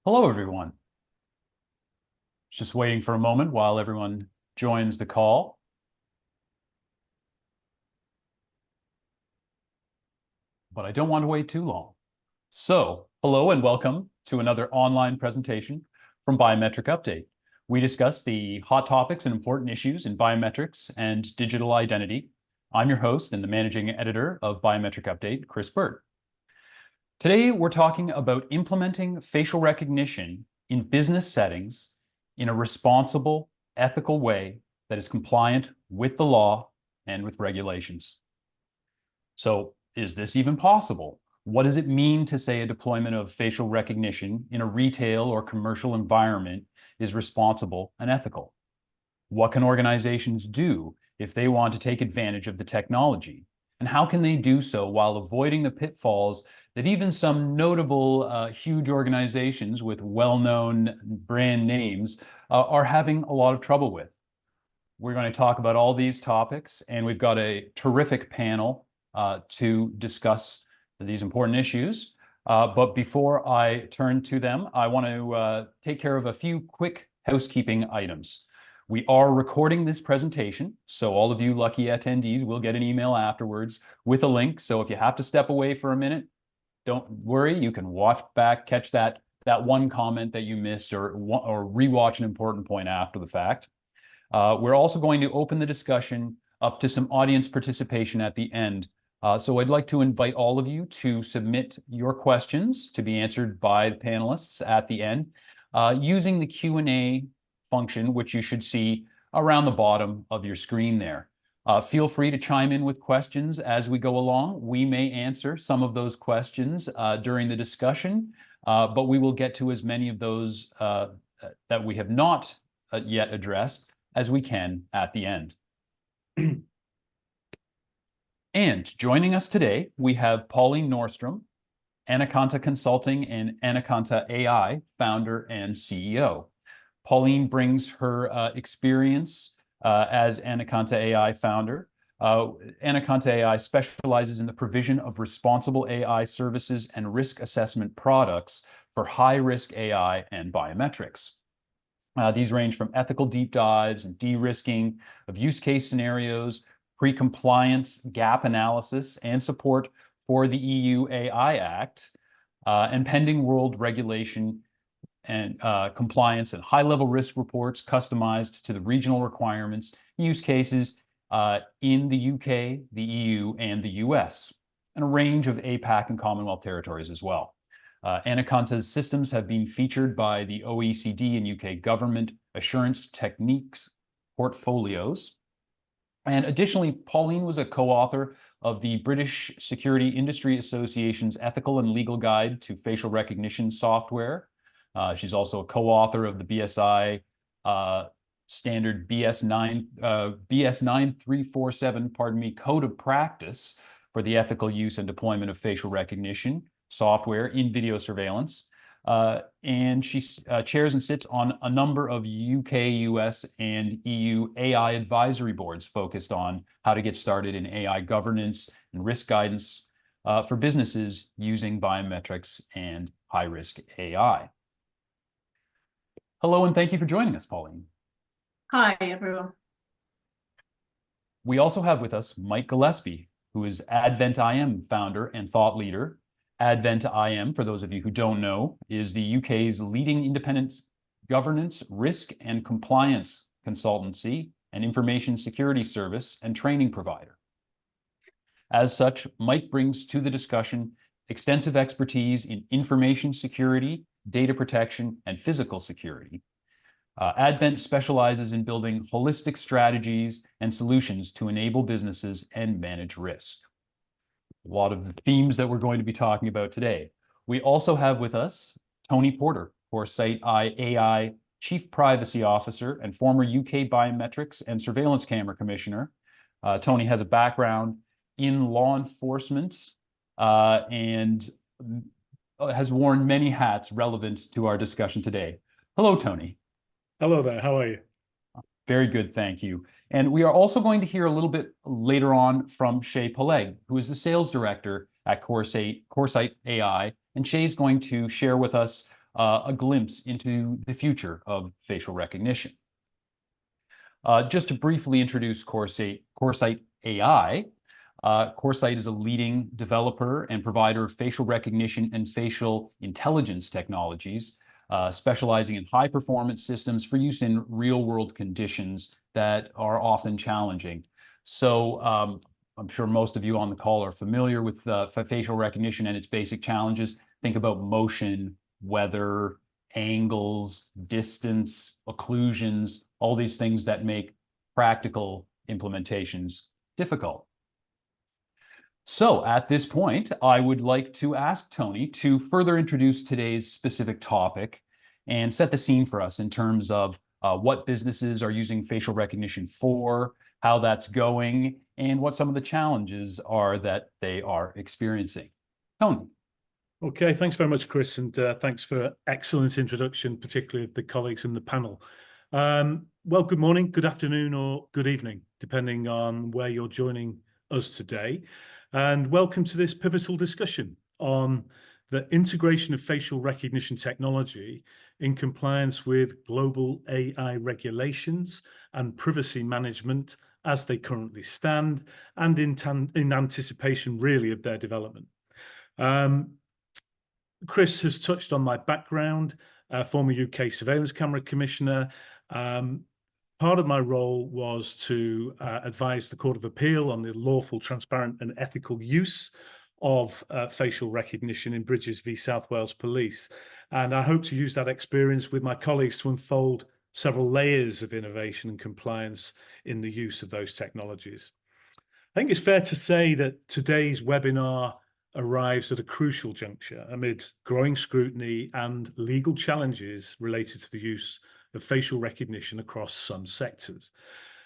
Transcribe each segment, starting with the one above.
Hello, everyone. Just waiting for a moment while everyone joins the call. But I don't want to wait too long. So, hello and welcome to another online presentation from Biometric Update. We discuss the hot topics and important issues in biometrics and digital identity. I'm your host and the managing editor of Biometric Update, Chris Burt. Today, we're talking about implementing facial recognition in business settings in a responsible, ethical way that is compliant with the law and with regulations. So, is this even possible? What does it mean to say a deployment of facial recognition in a retail or commercial environment is responsible and ethical? What can organizations do if they want to take advantage of the technology? And how can they do so while avoiding the pitfalls that even some notable huge organizations with well-known brand names are having a lot of trouble with? We're going to talk about all these topics, and we've got a terrific panel to discuss these important issues. But before I turn to them, I want to take care of a few quick housekeeping items. We are recording this presentation, so all of you lucky attendees will get an email afterwards with a link. So if you have to step away for a minute, don't worry, you can watch back, catch that one comment that you missed, or rewatch an important point after the fact. We're also going to open the discussion up to some audience participation at the end. So I'd like to invite all of you to submit your questions to be answered by the panelists at the end using the Q&A function, which you should see around the bottom of your screen there. Feel free to chime in with questions as we go along. We may answer some of those questions during the discussion, but we will get to as many of those that we have not yet addressed as we can at the end. And joining us today, we have Pauline Nordstrom, Anaconda Consulting and Anaconda AI founder and CEO. Pauline brings her experience as Anaconda AI founder. Anaconda AI specializes in the provision of responsible AI services and risk assessment products for high-risk AI and biometrics. These range from ethical deep dives and de-risking of use case scenarios, pre-compliance gap analysis, and support for the EU AI Act, and pending world regulation and compliance and high-level risk reports customized to the regional requirements, use cases in the UK, the EU, and the US, and a range of APAC and Commonwealth territories as well. Anaconda's systems have been featured by the OECD and UK government assurance techniques portfolios. And additionally, Pauline was a co-author of the British Security Industry Association's Ethical and Legal Guide to Facial Recognition Software. She's also a co-author of the BSI standard BS9347, Code of Practice for the ethical use and deployment of facial recognition software in video surveillance. And she chairs and sits on a number of UK, US, and EU AI advisory boards focused on how to get started in AI governance and risk guidance for businesses using biometrics and high-risk AI. Hello, and thank you for joining us, Pauline. Hi, everyone. We also have with us Mike Gillespie, who is Advent IM founder and thought leader. Advent IM, for those of you who don't know, is the UK's leading independent governance, risk, and compliance consultancy and information security service and training provider. As such, Mike brings to the discussion extensive expertise in information security, data protection, and physical security. Advent specializes in building holistic strategies and solutions to enable businesses and manage risk. A lot of the themes that we're going to be talking about today. We also have with us Tony Porter, Corsight AI Chief Privacy Officer and former UK Biometrics and Surveillance Camera Commissioner. Tony has a background in law enforcement and has worn many hats relevant to our discussion today. Hello, Tony. Hello there, how are you? Very good, thank you. And we are also going to hear a little bit later on from Shay Peleg, who is the sales director at Corsight AI. And Shay's going to share with us a glimpse into the future of facial recognition. Just to briefly introduce Corsight AI, Corsight is a leading developer and provider of facial recognition and facial intelligence technologies, specializing in high-performance systems for use in real-world conditions that are often challenging. So I'm sure most of you on the call are familiar with facial recognition and its basic challenges. Think about motion, weather, angles, distance, occlusions, all these things that make practical implementations difficult. So at this point, I would like to ask Tony to further introduce today's specific topic and set the scene for us in terms of what businesses are using facial recognition for, how that's going, and what some of the challenges are that they are experiencing. Tony. Okay, thanks very much, Chris, and thanks for an excellent introduction, particularly of the colleagues in the panel. Well, good morning, good afternoon, or good evening, depending on where you're joining us today. And welcome to this pivotal discussion on the integration of facial recognition technology in compliance with global AI regulations and privacy management as they currently stand, and in anticipation, really, of their development. Chris has touched on my background, former UK Surveillance Camera Commissioner. Part of my role was to advise the Court of Appeal on the lawful, transparent and ethical use of facial recognition in Bridges v South Wales Police. And I hope to use that experience with my colleagues to unfold several layers of innovation and compliance in the use of those technologies. I think it's fair to say that today's webinar arrives at a crucial juncture amid growing scrutiny and legal challenges related to the use of facial recognition across some sectors.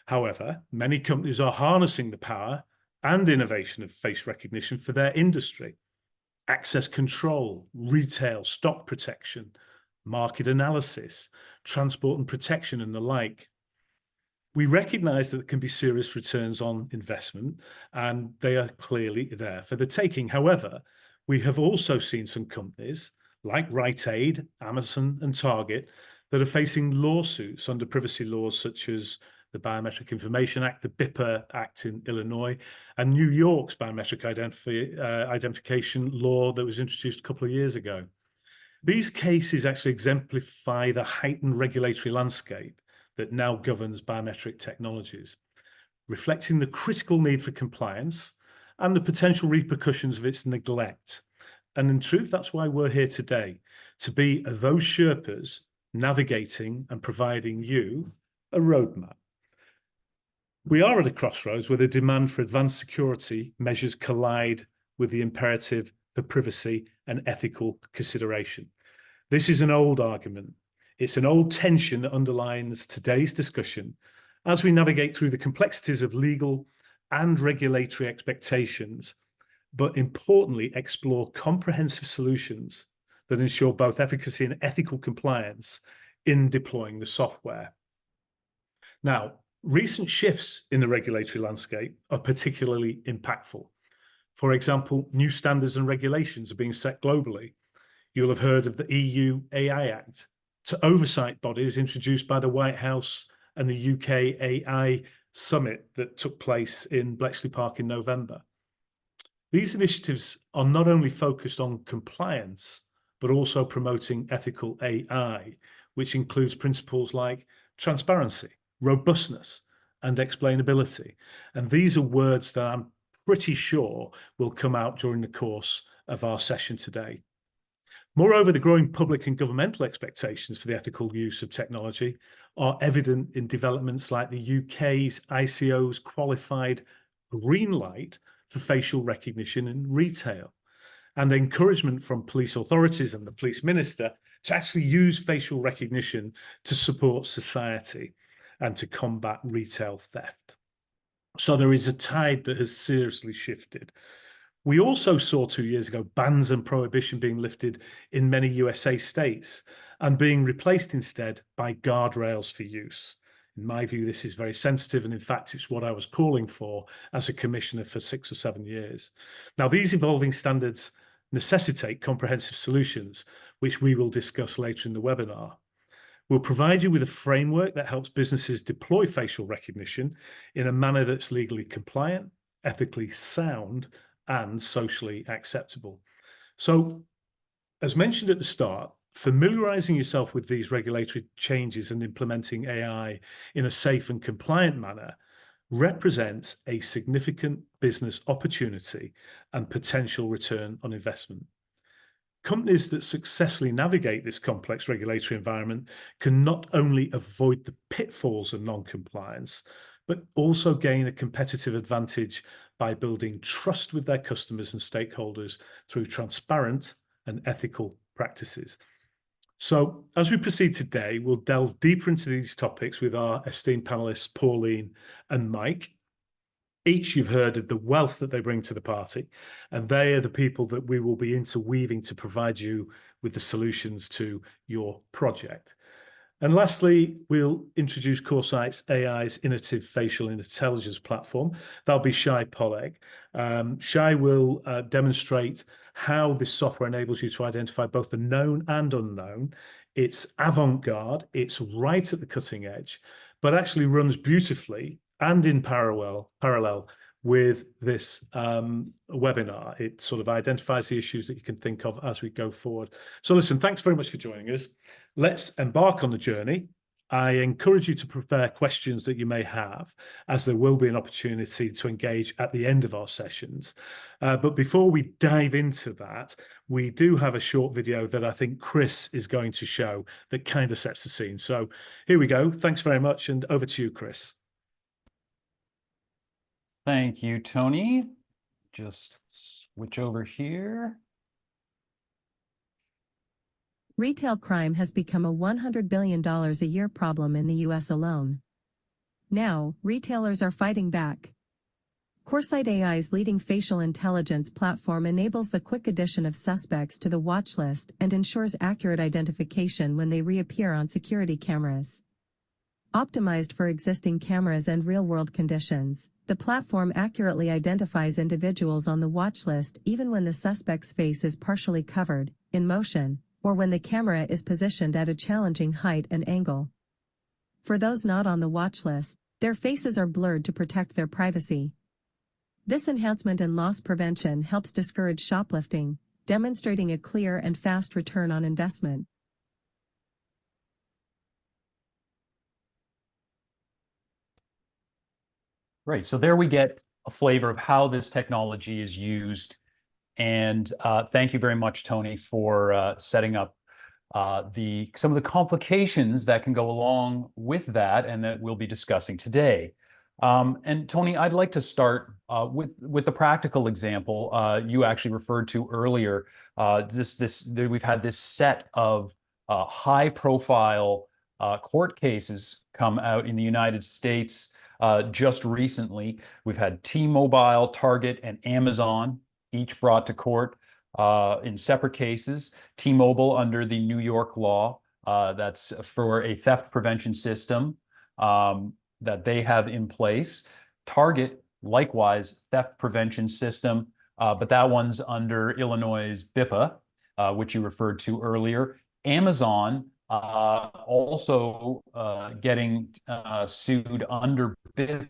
However, many companies are harnessing the power and innovation of face recognition for their industry, access control, retail, stock protection, market analysis, transport and protection, and the like. We recognize that there can be serious returns on investment, and they are clearly there for the taking. However, we have also seen some companies like Rite Aid, Amazon, and Target that are facing lawsuits under privacy laws such as the Biometric Information Act, the BIPA Act in Illinois, and New York's biometric identification law that was introduced a couple of years ago. These cases actually exemplify the heightened regulatory landscape that now governs biometric technologies, reflecting the critical need for compliance and the potential repercussions of its neglect. And in truth, that's why we're here today, to be those Sherpas navigating and providing you a roadmap. We are at a crossroads where the demand for advanced security measures collide with the imperative for privacy and ethical consideration. This is an old argument. It's an old tension that underlines today's discussion as we navigate through the complexities of legal and regulatory expectations, but importantly, explore comprehensive solutions that ensure both efficacy and ethical compliance in deploying the software. Now, recent shifts in the regulatory landscape are particularly impactful. For example, new standards and regulations are being set globally. You'll have heard of the EU AI Act, to oversight bodies introduced by the White House and the UK AI Summit that took place in Bletchley Park in November. These initiatives are not only focused on compliance, but also promoting ethical AI, which includes principles like transparency, robustness, and explainability. And these are words that I'm pretty sure will come out during the course of our session today. Moreover, the growing public and governmental expectations for the ethical use of technology are evident in developments like the UK's ICO's qualified green light for facial recognition in retail, and encouragement from police authorities and the police minister to actually use facial recognition to support society and to combat retail theft. So there is a tide that has seriously shifted. We also saw 2 years ago bans and prohibition being lifted in many USA states and being replaced instead by guardrails for use. In my view, this is very sensitive, and in fact, it's what I was calling for as a commissioner for 6 or 7 years. Now, these evolving standards necessitate comprehensive solutions, which we will discuss later in the webinar. We'll provide you with a framework that helps businesses deploy facial recognition in a manner that's legally compliant, ethically sound, and socially acceptable. So, as mentioned at the start, familiarizing yourself with these regulatory changes and implementing AI in a safe and compliant manner represents a significant business opportunity and potential return on investment. Companies that successfully navigate this complex regulatory environment can not only avoid the pitfalls of non-compliance, but also gain a competitive advantage by building trust with their customers and stakeholders through transparent and ethical practices. So as we proceed today, we'll delve deeper into these topics with our esteemed panelists, Pauline and Mike. Each you've heard of the wealth that they bring to the party, and they are the people that we will be interweaving to provide you with the solutions to your project. And lastly, we'll introduce Corsight's AI's innovative facial intelligence platform. That'll be Shai Poleg. Shai will demonstrate how this software enables you to identify both the known and unknown. It's avant-garde, it's right at the cutting edge, but actually runs beautifully and in parallel with this webinar. It sort of identifies the issues that you can think of as we go forward. So listen, thanks very much for joining us. Let's embark on the journey. I encourage you to prepare questions that you may have, as there will be an opportunity to engage at the end of our sessions. But before we dive into that, we do have a short video that I think Chris is going to show that kind of sets the scene. So here we go. Thanks very much, and over to you, Chris. Thank you, Tony. Just switch over here. Retail crime has become a $100 billion a year problem in the US alone. Now, retailers are fighting back. Corsight AI's leading facial intelligence platform enables the quick addition of suspects to the watch list and ensures accurate identification when they reappear on security cameras. Optimized for existing cameras and real-world conditions, the platform accurately identifies individuals on the watch list even when the suspect's face is partially covered, in motion, or when the camera is positioned at a challenging height and angle. For those not on the watch list, their faces are blurred to protect their privacy. This enhancement in loss prevention helps discourage shoplifting, demonstrating a clear and fast return on investment. Right, so there we get a flavor of how this technology is used. And thank you very much, Tony, for setting up some of the complications that can go along with that and that we'll be discussing today. And Tony, I'd like to start with the practical example you actually referred to earlier. We've had this set of high-profile court cases come out in the United States just recently. We've had T-Mobile, Target, and Amazon each brought to court in separate cases. T-Mobile under the New York law, that's for a theft prevention system that they have in place. Target, likewise, theft prevention system, but that one's under Illinois' BIPA, which you referred to earlier. Amazon also getting sued under BIPA,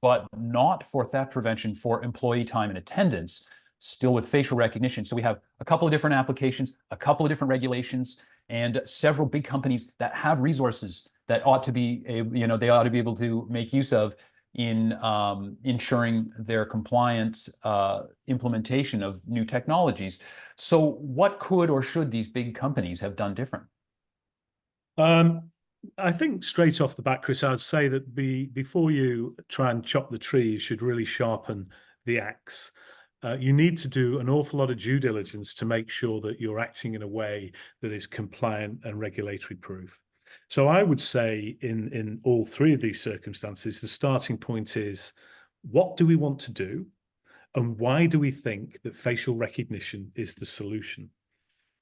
but not for theft prevention, for employee time and attendance, still with facial recognition. So we have a couple of different applications, a couple of different regulations, and several big companies that have resources that ought to be, they ought to be able to make use of in ensuring their compliance implementation of new technologies. So what could or should these big companies have done different? I think straight off the bat, Chris, I'd say that before you try and chop the tree, you should really sharpen the axe. You need to do an awful lot of due diligence to make sure that you're acting in a way that is compliant and regulatory proof. So I would say in all three of these circumstances, the starting point is, what do we want to do? And why do we think that facial recognition is the solution?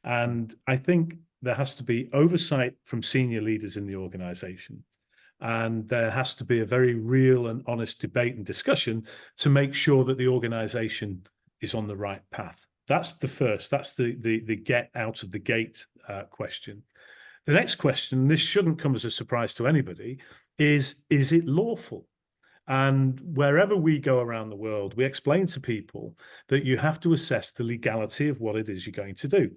And I think there has to be oversight from senior leaders in the organization. And there has to be a very real and honest debate and discussion to make sure that the organization is on the right path That's the first. That's the get out of the gate question. The next question, this shouldn't come as a surprise to anybody, is it lawful? And wherever we go around the world, we explain to people that you have to assess the legality of what it is you're going to do.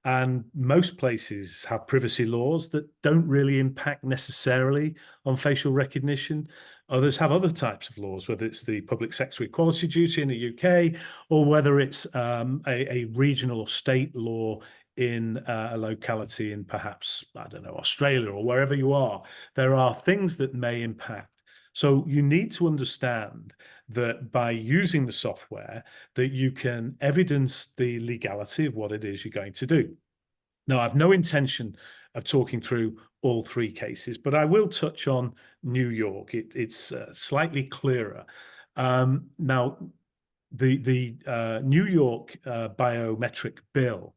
And most places have privacy laws that don't really impact necessarily on facial recognition. Others have other types of laws, whether it's the public sector equality duty in the UK, or whether it's a regional or state law in a locality in perhaps, I don't know, Australia or wherever you are. There are things that may impact. So you need to understand that by using the software, that you can evidence the legality of what it is you're going to do. Now, I've no intention of talking through all three cases, but I will touch on New York. It's slightly clearer. Now, the New York biometric bill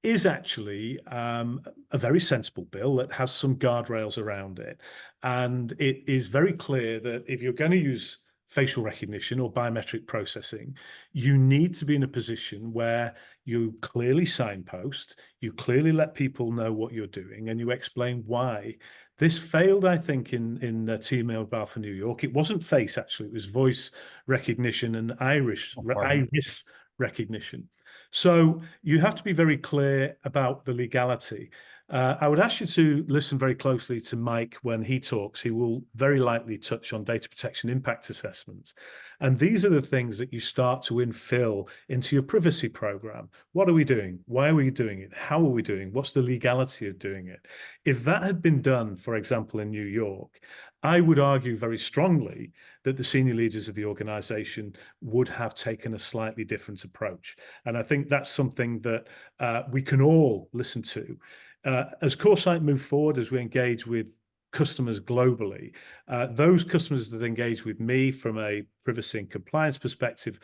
is actually a very sensible bill that has some guardrails around it. And it is very clear that if you're going to use facial recognition or biometric processing, you need to be in a position where you clearly signpost, you clearly let people know what you're doing, and you explain why. This failed, I think, in T-Mobile for New York. It wasn't face, actually. It was voice recognition and iris recognition. So you have to be very clear about the legality. I would ask you to listen very closely to Mike when he talks. He will very likely touch on data protection impact assessments. And these are the things that you start to infill into your privacy program. What are we doing? Why are we doing it? How are we doing? What's the legality of doing it? If that had been done, for example, in New York, I would argue very strongly that the senior leaders of the organization would have taken a slightly different approach. And I think that's something that we can all listen to. As Corsight move forward, as we engage with customers globally, those customers that engage with me from a privacy and compliance perspective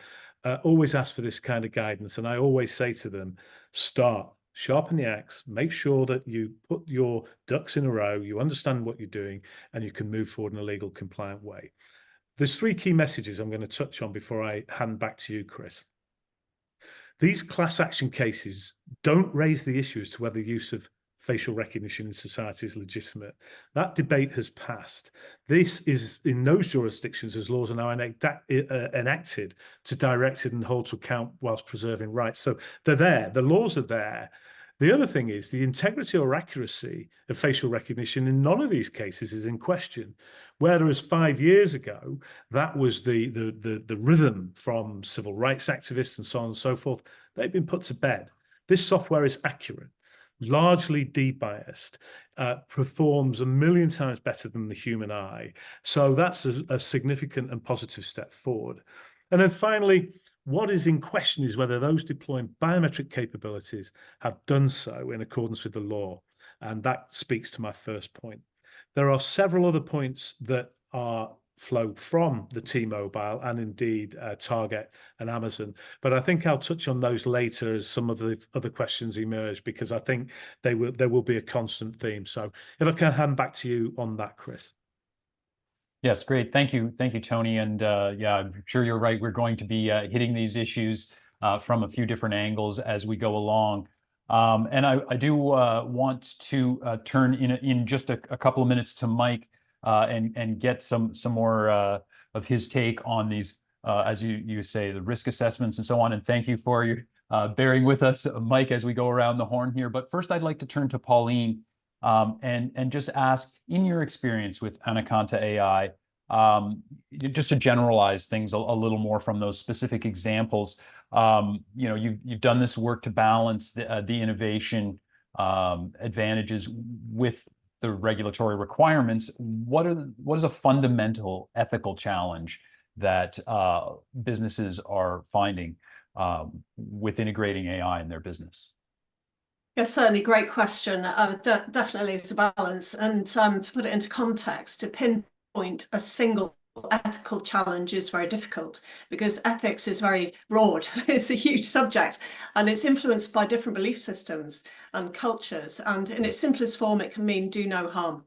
always ask for this kind of guidance. And I always say to them, start, sharpen the axe, make sure that you put your ducks in a row, you understand what you're doing, and you can move forward in a legal compliant way. There's three key messages I'm going to touch on before I hand back to you, Chris. These class action cases don't raise the issue as to whether the use of facial recognition in society is legitimate. That debate has passed. This is in those jurisdictions as laws are now enacted to direct it and hold to account whilst preserving rights. So they're there, the laws are there. The other thing is the integrity or accuracy of facial recognition in none of these cases is in question. Whereas 5 years ago, that was the rhythm from civil rights activists and so on and so forth. They've been put to bed. This software is accurate, largely de-biased, performs 1,000,000 times better than the human eye. So that's a significant and positive step forward. And then finally, what is in question is whether those deploying biometric capabilities have done so in accordance with the law. And that speaks to my first point. There are several other points that are flow from the T-Mobile and indeed Target and Amazon. But I think I'll touch on those later as some of the other questions emerge, because I think there will be a constant theme. So if I can hand back to you on that, Chris. Yes, great. Thank you, Tony. And yeah, I'm sure you're right. We're going to be hitting these issues from a few different angles as we go along. And I do want to turn in just a couple of minutes to Mike and get some more of his take on these, as you say, the risk assessments and so on. And thank you for your bearing with us, Mike, as we go around the horn here. But first, I'd like to turn to Pauline and just ask, in your experience with Anaconda AI, just to generalize things a little more from those specific examples. You've done this work to balance the innovation advantages with the regulatory requirements. What is a fundamental ethical challenge that businesses are finding with integrating AI in their business? Yes, certainly, great question. Definitely, it's a balance. And to put it into context, to pinpoint a single ethical challenge is very difficult, because ethics is very broad. It's a huge subject, and it's influenced by different belief systems and cultures. And in its simplest form, it can mean do no harm.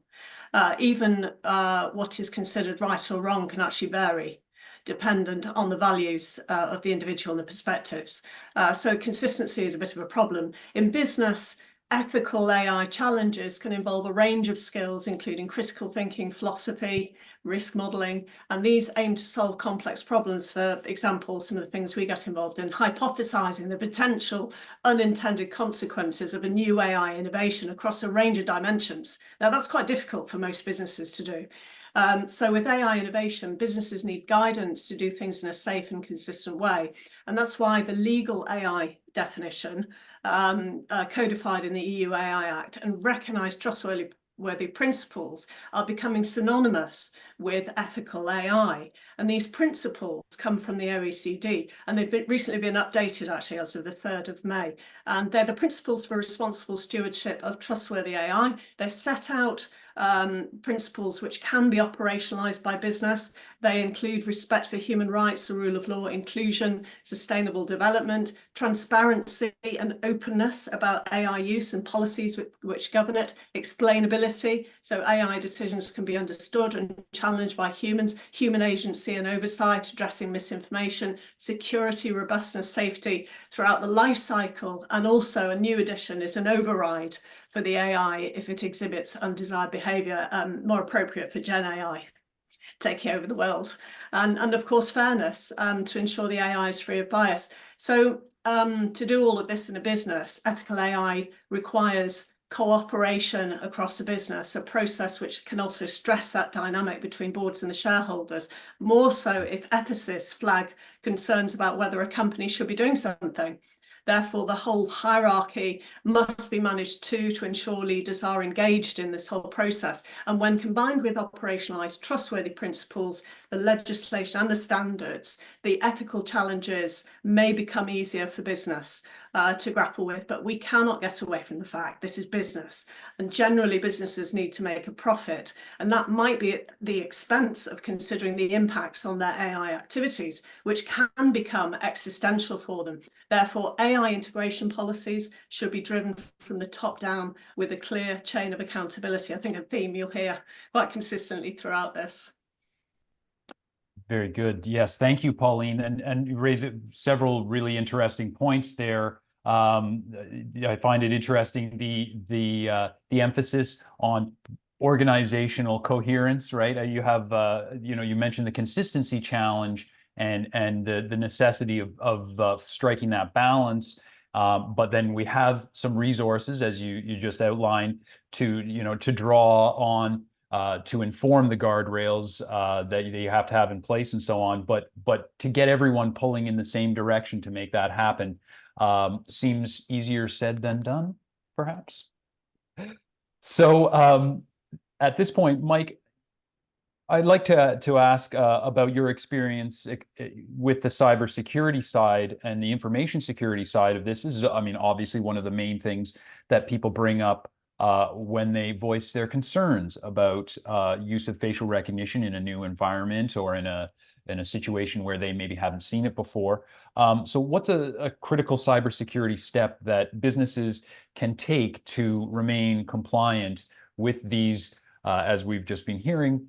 Even what is considered right or wrong can actually vary. dependent on the values of the individual and the perspectives. So consistency is a bit of a problem. In business, ethical AI challenges can involve a range of skills, including critical thinking, philosophy, risk modeling, and these aim to solve complex problems. For example, some of the things we get involved in, hypothesizing the potential unintended consequences of a new AI innovation across a range of dimensions. Now, that's quite difficult for most businesses to do. So with AI innovation, businesses need guidance to do things in a safe and consistent way. And that's why the legal AI definition codified in the EU AI Act and recognised trustworthy principles are becoming synonymous with ethical AI. And these principles come from the OECD, and they've recently been updated actually as of the 3rd of May. And they're the principles for responsible stewardship of trustworthy AI. They're set out principles which can be operationalized by business. They include respect for human rights, the rule of law, inclusion, sustainable development, transparency and openness about AI use and policies which govern it, explainability, so AI decisions can be understood and challenged by humans, human agency and oversight, addressing misinformation, security, robustness, safety throughout the life cycle, and also a new addition is an override for the AI if it exhibits undesired behaviour, more appropriate for Gen AI taking over the world. And of course, fairness to ensure the AI is free of bias. So to do all of this in a business, ethical AI requires cooperation across a business, a process which can also stress that dynamic between boards and the shareholders, more so if ethicists flag concerns about whether a company should be doing something. Therefore, the whole hierarchy must be managed too, to ensure leaders are engaged in this whole process. And when combined with operationalised trustworthy principles, the legislation and the standards, the ethical challenges may become easier for business to grapple with. But we cannot get away from the fact this is business. And generally, businesses need to make a profit. And that might be at the expense of considering the impacts on their AI activities, which can become existential for them. Therefore, AI integration policies should be driven from the top down with a clear chain of accountability. I think a theme you'll hear quite consistently throughout this. Very good. Yes, thank you, Pauline. And you raise several really interesting points there. I find it interesting the emphasis on organizational coherence, right? You have you mentioned the consistency challenge and the necessity of striking that balance. But then we have some resources, as you just outlined, to draw on to inform the guardrails that you have to have in place and so on. But to get everyone pulling in the same direction to make that happen seems easier said than done, perhaps. So at this point, Mike, I'd like to ask about your experience with the cybersecurity side and the information security side of this. This is, I mean, obviously one of the main things that people bring up when they voice their concerns about use of facial recognition in a new environment or in a situation where they maybe haven't seen it before. So what's a critical cybersecurity step that businesses can take to remain compliant with these, as we've just been hearing,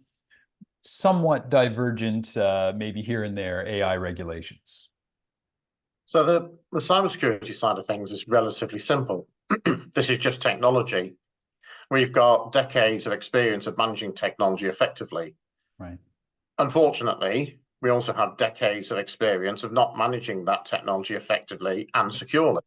somewhat divergent, maybe here and there, AI regulations? So the cybersecurity side of things is relatively simple. This is just technology. We've got decades of experience of managing technology effectively. Right. Unfortunately, we also have decades of experience of not managing that technology effectively and securely.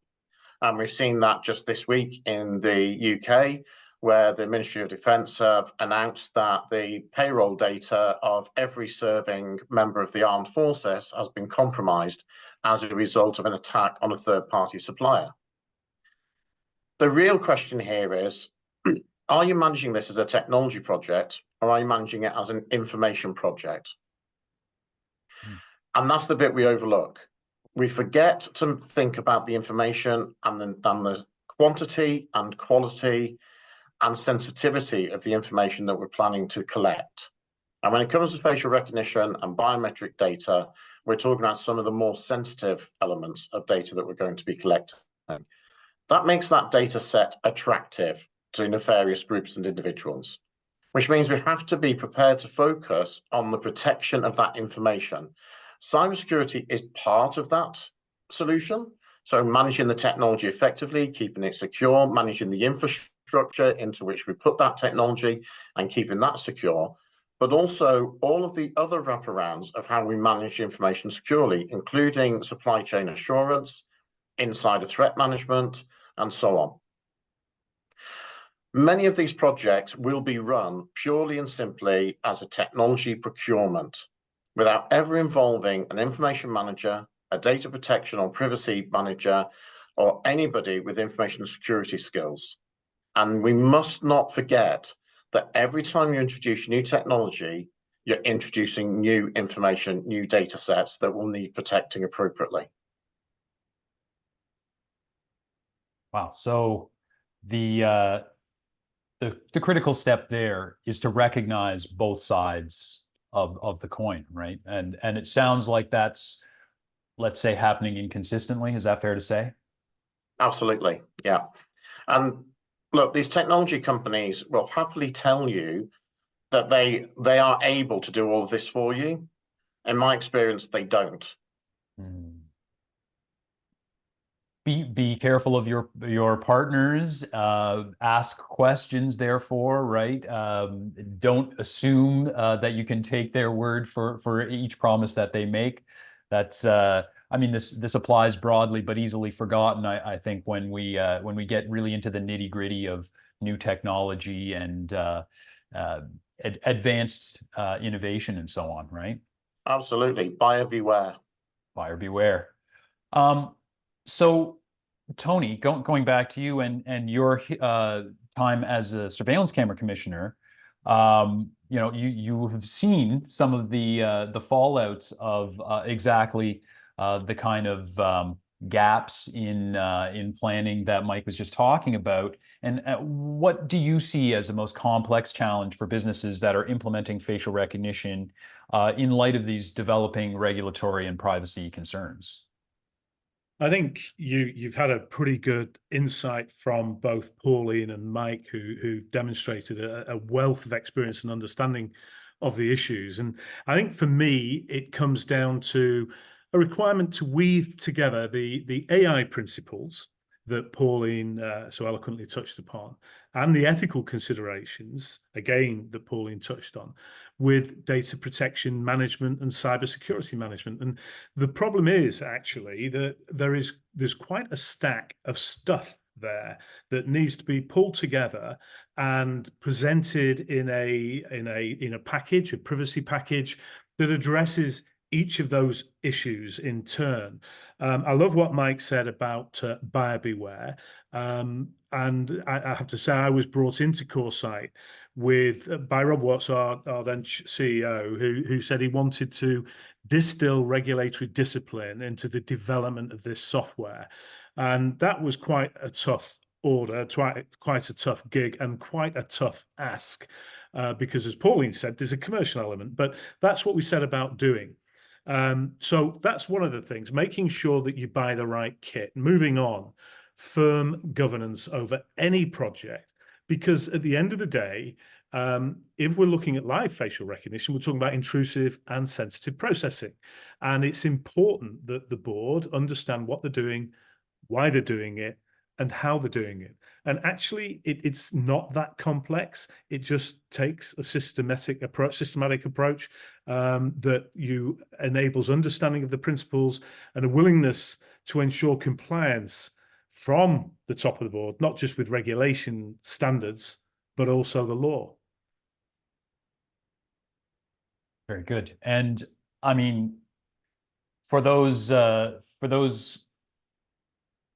And we've seen that just this week in the UK, where the Ministry of Defence have announced that the payroll data of every serving member of the armed forces has been compromised as a result of an attack on a third-party supplier. The real question here is, are you managing this as a technology project, or are you managing it as an information project? And that's the bit we overlook. We forget to think about the information and the quantity and quality and sensitivity of the information that we're planning to collect. And when it comes to facial recognition and biometric data, we're talking about some of the more sensitive elements of data that we're going to be collecting. That makes that data set attractive to nefarious groups and individuals. which means we have to be prepared to focus on the protection of that information. Cybersecurity is part of that solution. So managing the technology effectively, keeping it secure, managing the infrastructure into which we put that technology and keeping that secure, but also all of the other wraparounds of how we manage information securely, including supply chain assurance, insider threat management, and so on. Many of these projects will be run purely and simply as a technology procurement, without ever involving an information manager, a data protection or privacy manager, or anybody with information security skills. And we must not forget that every time you introduce new technology, you're introducing new information, new data sets that will need protecting appropriately. Wow. So the critical step there is to recognize both sides of the coin, right? And it sounds like that's, let's say, happening inconsistently. Is that fair to say? Absolutely, yeah. And look, these technology companies will happily tell you that they are able to do all of this for you. In my experience, they don't. Be careful of your partners. Ask questions, therefore, right? Don't assume that you can take their word for each promise that they make. That's I mean, this applies broadly, but easily forgotten. I think when we get really into the nitty-gritty of new technology and advanced innovation and so on, right? Absolutely, buyer beware. Buyer beware. So, Tony, going back to you and your time as a surveillance camera commissioner, you know, you have seen some of the fallouts of exactly the kind of gaps in planning that Mike was just talking about. And what do you see as the most complex challenge for businesses that are implementing facial recognition in light of these developing regulatory and privacy concerns? I think you've had a pretty good insight from both Pauline and Mike, who demonstrated a wealth of experience and understanding of the issues. And I think for me, it comes down to a requirement to weave together the AI principles that Pauline so eloquently touched upon, and the ethical considerations, again, that Pauline touched on, with data protection management and cybersecurity management. And the problem is actually that there's quite a stack of stuff there that needs to be pulled together and presented in a package, a privacy package that addresses each of those issues in turn. I love what Mike said about buyer beware. And I have to say, I was brought into Corsight by Rob Watts, our then CEO, who said he wanted to distill regulatory discipline into the development of this software. And that was quite a tough order, quite a tough gig, and quite a tough ask, because as Pauline said, there's a commercial element, but that's what we set about doing. So that's one of the things, making sure that you buy the right kit. Moving on, firm governance over any project, because at the end of the day, if we're looking at live facial recognition, we're talking about intrusive and sensitive processing. And it's important that the board understand what they're doing, why they're doing it, and how they're doing it. And actually, it's not that complex. It just takes a systematic approach that enables understanding of the principles and a willingness to ensure compliance from the top of the board, not just with regulation standards, but also the law. Very good. And I mean, for those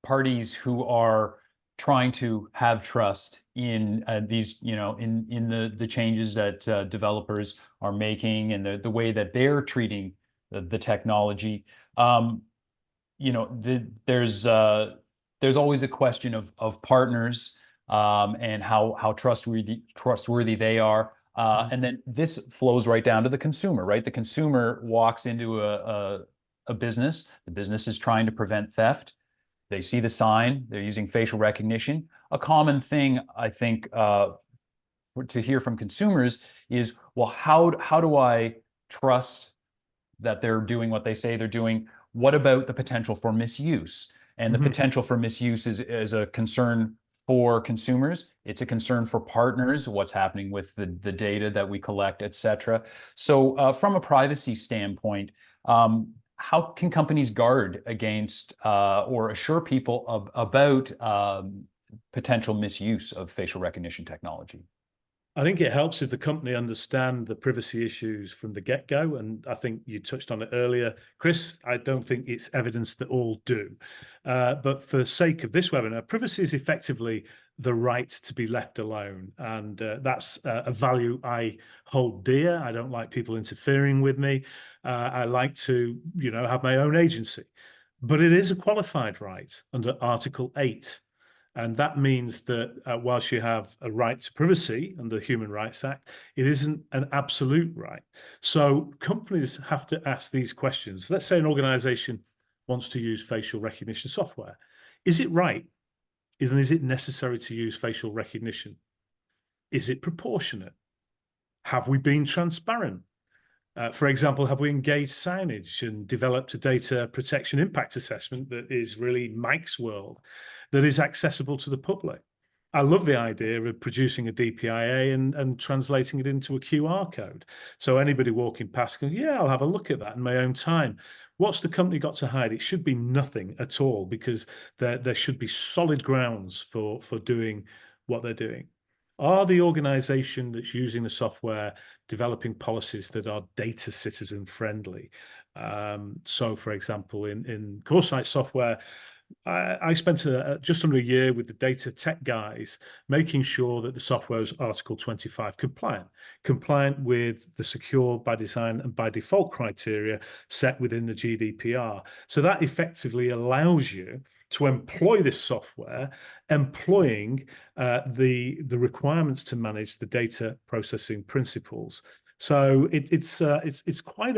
parties who are trying to have trust in these, you know, in the changes that developers are making and the way that they're treating the technology, you know, there's always a question of partners and how trustworthy they are. And then this flows right down to the consumer, right? The consumer walks into a business. The business is trying to prevent theft. They see the sign. They're using facial recognition. A common thing, I think, to hear from consumers is, well, how do I trust that they're doing what they say they're doing? What about the potential for misuse? And the potential for misuse is a concern for consumers. It's a concern for partners, what's happening with the data that we collect, et cetera. So from a privacy standpoint, how can companies guard against or assure people about potential misuse of facial recognition technology? I think it helps if the company understand the privacy issues from the get-go, and I think you touched on it earlier, Chris. I don't think it's evidence that all do. But for the sake of this webinar, privacy is effectively the right to be left alone, and that's a value I hold dear. I don't like people interfering with me. I like to, have my own agency, but it is a qualified right under Article 8. And that means that whilst you have a right to privacy under the Human Rights Act, it isn't an absolute right. So companies have to ask these questions. Let's say an organization wants to use facial recognition software. Is it right? Is it necessary to use facial recognition? Is it proportionate? Have we been transparent? For example, have we engaged signage and developed a data protection impact assessment that is really Mike's world, that is accessible to the public? I love the idea of producing a DPIA and translating it into a QR code. So anybody walking past can, yeah, I'll have a look at that in my own time. What's the company got to hide? It should be nothing at all, because there should be solid grounds for doing what they're doing. Are the organization that's using the software developing policies that are data citizen friendly? So for example, in Corsight software, I spent just under a year with the data tech guys, making sure that the software was Article 25 compliant with the secure by design and by default criteria set within the GDPR. So that effectively allows you to employ this software, employing the requirements to manage the data processing principles. So it's quite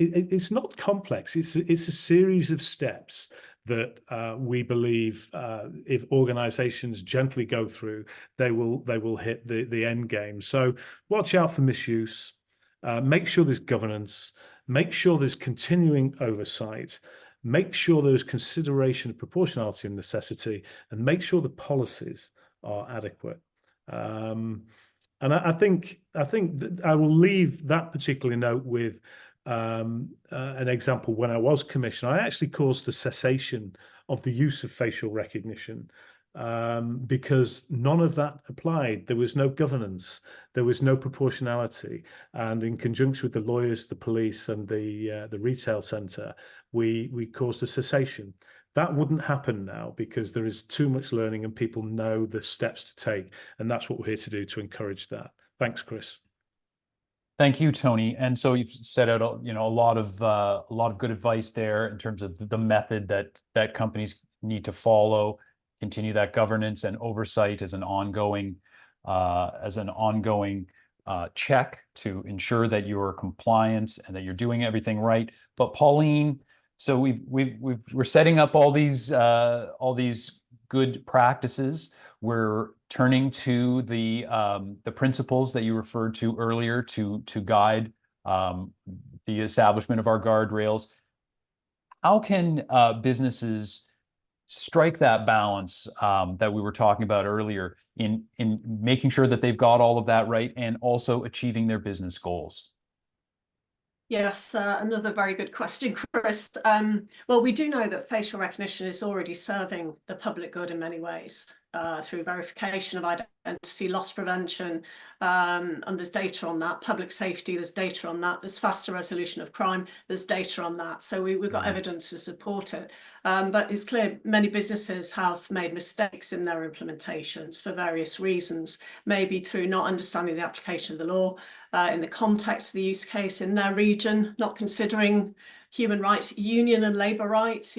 it's not complex. It's a series of steps that we believe if organizations gently go through, they will hit the end game. So watch out for misuse. Make sure there's governance. Make sure there's continuing oversight. Make sure there's consideration of proportionality and necessity, and make sure the policies are adequate. And I think that I will leave that particular note with an example. When I was commissioner, I actually caused the cessation of the use of facial recognition because none of that applied. There was no governance, there was no proportionality, and in conjunction with the lawyers, the police, and the retail centre, we caused a cessation. That wouldn't happen now because there is too much learning and people know the steps to take, and that's what we're here to do, to encourage that. Thanks, Chris. Thank you, Tony. And so you've set out, a lot of good advice there in terms of the method that companies need to follow, continue that governance and oversight as an ongoing check to ensure that you're compliant and that you're doing everything right. But Pauline, so we're setting up all these good practices. We're turning to the principles that you referred to earlier to guide the establishment of our guardrails. How can businesses strike that balance that we were talking about earlier in making sure that they've got all of that right and also achieving their business goals? Yes, another very good question, Chris. Well, we do know that facial recognition is already serving the public good in many ways through verification of identity, loss prevention, and there's data on that. Public safety, there's data on that. There's faster resolution of crime, there's data on that. So we've got evidence to support it. But it's clear many businesses have made mistakes in their implementations for various reasons, maybe through not understanding the application of the law, in the context of the use case in their region, not considering human rights, union and labour rights,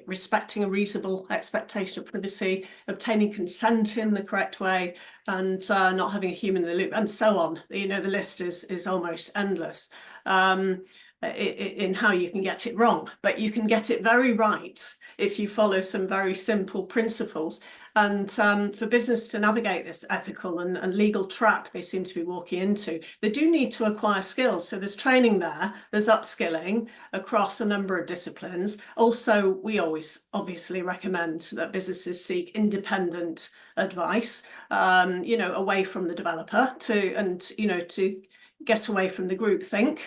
respecting a reasonable expectation of privacy, obtaining consent in the correct way, and not having a human in the loop, and so on. The list is almost endless in how you can get it wrong, but you can get it very right if you follow some very simple principles. And for business to navigate this ethical and legal trap they seem to be walking into, they do need to acquire skills. So there's training there, there's upskilling across a number of disciplines. Also, we always obviously recommend that businesses seek independent advice, away from the developer to get away from the groupthink,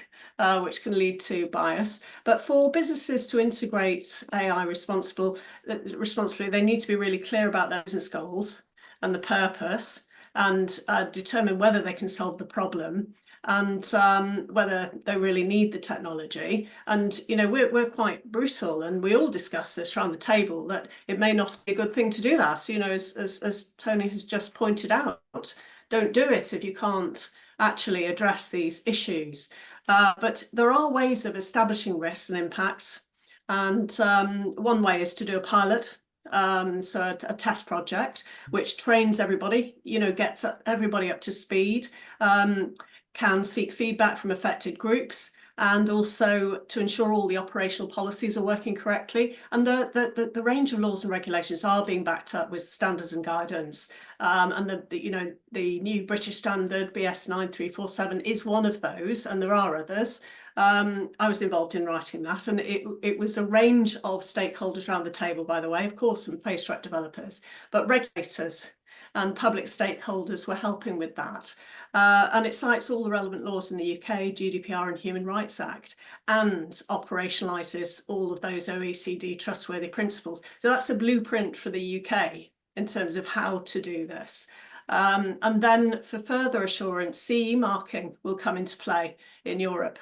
which can lead to bias. But for businesses to integrate AI responsibly, they need to be really clear about their business goals and the purpose, and determine whether they can solve the problem, and whether they really need the technology. And we're quite brutal, and we all discuss this around the table, that it may not be a good thing to do that. As Tony has just pointed out, don't do it if you can't actually address these issues. But there are ways of establishing risks and impacts, and one way is to do a pilot, so a test project which trains everybody, gets everybody up to speed, can seek feedback from affected groups, and also to ensure all the operational policies are working correctly. And the range of laws and regulations are being backed up with standards and guidance. And the new British standard BS 9347 is one of those, and there are others. I was involved in writing that, and it was a range of stakeholders around the table, by the way, of course, some FaceTrack developers, but regulators and public stakeholders were helping with that. And it cites all the relevant laws in the UK, GDPR and Human Rights Act, and operationalises all of those OECD trustworthy principles. So that's a blueprint for the UK in terms of how to do this. And then for further assurance, CE marking will come into play in Europe.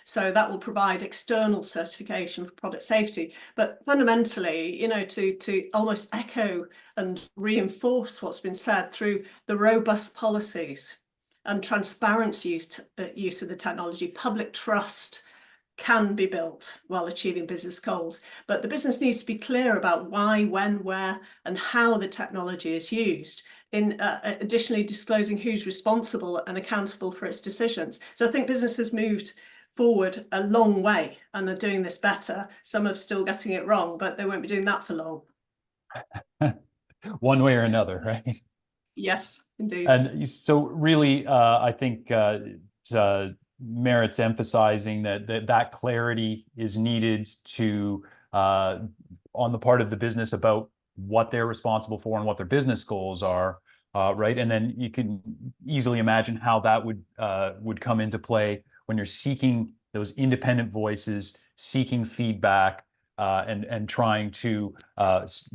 So that will provide external certification for product safety. But fundamentally, to almost echo and reinforce what's been said, through the robust policies and transparent use of the technology, public trust can be built while achieving business goals. But the business needs to be clear about why, when, where, and how the technology is used, in additionally disclosing who's responsible and accountable for its decisions. So I think business has moved forward a long way and are doing this better. Some are still getting it wrong, but they won't be doing that for long. One way or another, right? Yes, indeed. And so really, I think merits emphasizing that clarity is needed to on the part of the business about what they're responsible for and what their business goals are, right? And then you can easily imagine how that would come into play when you're seeking those independent voices, seeking feedback, and trying to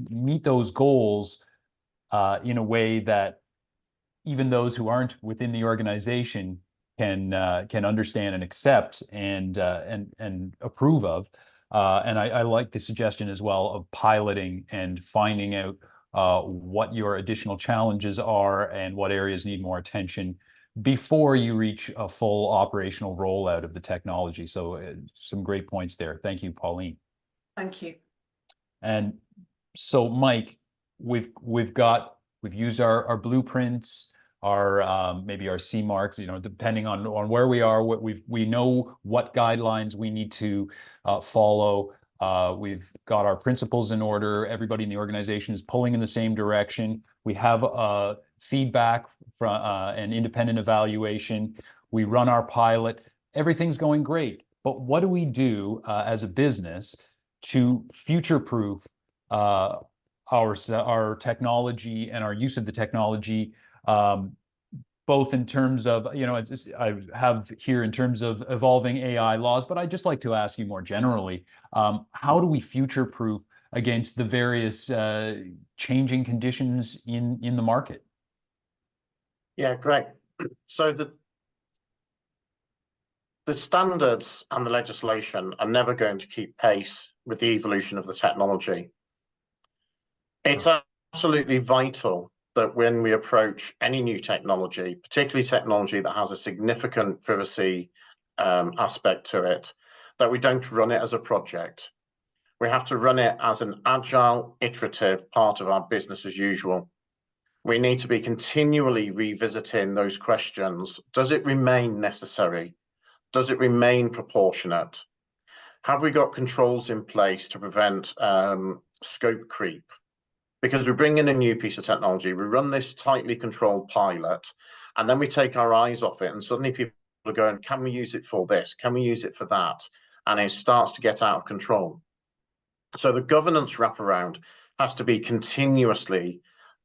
meet those goals in a way that even those who aren't within the organization can understand and accept and approve of. And I like the suggestion as well of piloting and finding out what your additional challenges are and what areas need more attention before you reach a full operational rollout of the technology. So some great points there. Thank you, Pauline. Thank you. And so, Mike, we've used our blueprints, our maybe our C marks, depending on where we are. We know what guidelines we need to follow. We've got our principles in order. Everybody in the organization is pulling in the same direction. We have feedback from an independent evaluation. We run our pilot. Everything's going great. But what do we do as a business to future-proof our technology and our use of the technology, both in terms of, I have here in terms of evolving AI laws, but I'd just like to ask you more generally, how do we future-proof against the various changing conditions in the market? Yeah, great. So the standards and the legislation are never going to keep pace with the evolution of the technology. It's absolutely vital that when we approach any new technology, particularly technology that has a significant privacy aspect to it, that we don't run it as a project. We have to run it as an agile, iterative part of our business as usual. We need to be continually revisiting those questions. Does it remain necessary? Does it remain proportionate? Have we got controls in place to prevent scope creep? because we bring in a new piece of technology, we run this tightly controlled pilot, and then we take our eyes off it, and suddenly people are going, can we use it for this? Can we use it for that? And it starts to get out of control. So the governance wraparound has to be continuously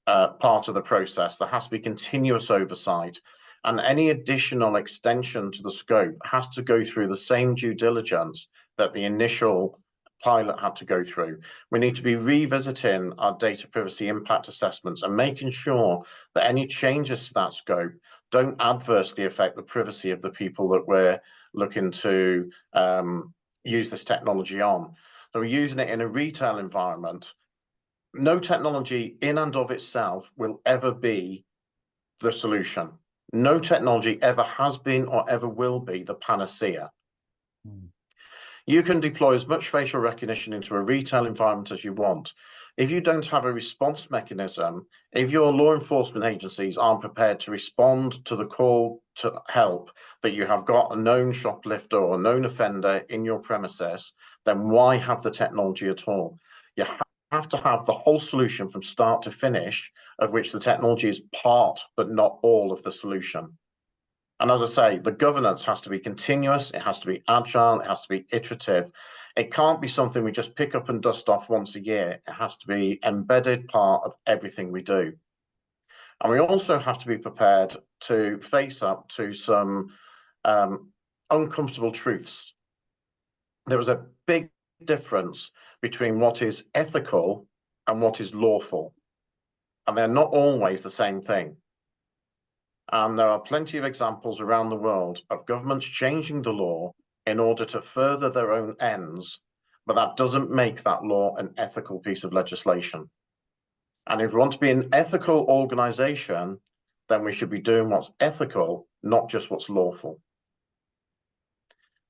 part of the process. There has to be continuous oversight, and any additional extension to the scope has to go through the same due diligence that the initial pilot had to go through. We need to be revisiting our data privacy impact assessments and making sure that any changes to that scope don't adversely affect the privacy of the people that we're looking to use this technology on. So we're using it in a retail environment. No technology in and of itself will ever be the solution. No technology ever has been or ever will be the panacea. You can deploy as much facial recognition into a retail environment as you want. If you don't have a response mechanism, if your law enforcement agencies aren't prepared to respond to the call to help that you have got a known shoplifter or a known offender in your premises, then why have the technology at all? You have to have the whole solution from start to finish, of which the technology is part, but not all of the solution. And as I say, the governance has to be continuous, it has to be agile, it has to be iterative. It can't be something we just pick up and dust off once a year. It has to be embedded part of everything we do. And we also have to be prepared to face up to some uncomfortable truths. There is a big difference between what is ethical and what is lawful. And they're not always the same thing. And there are plenty of examples around the world of governments changing the law in order to further their own ends, but that doesn't make that law an ethical piece of legislation. And if we want to be an ethical organization, then we should be doing what's ethical, not just what's lawful.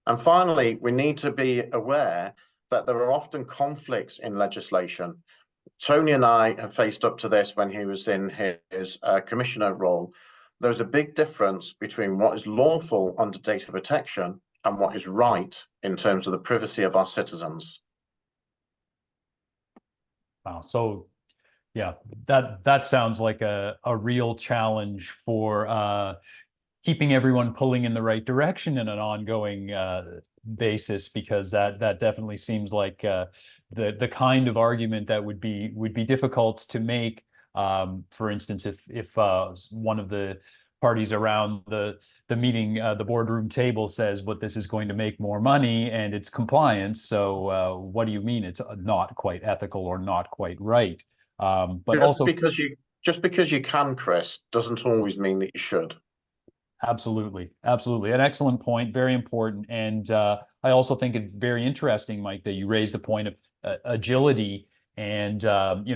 And finally, we need to be aware that there are often conflicts in legislation. Tony and I have faced up to this when he was in his commissioner role. There's a big difference between what is lawful under data protection and what is right in terms of the privacy of our citizens. Wow. So, yeah, that sounds like a real challenge for keeping everyone pulling in the right direction in an ongoing basis, because that definitely seems like the kind of argument that would be difficult to make. For instance, if one of the parties around the meeting, the boardroom table says, "But this is going to make more money and it's compliance. So what do you mean it's not quite ethical or not quite right?" But just because you can, Chris, doesn't always mean that you should. Absolutely. Absolutely. An excellent point. Very important. And I also think it's very interesting, Mike, that you raised the point of agility. And,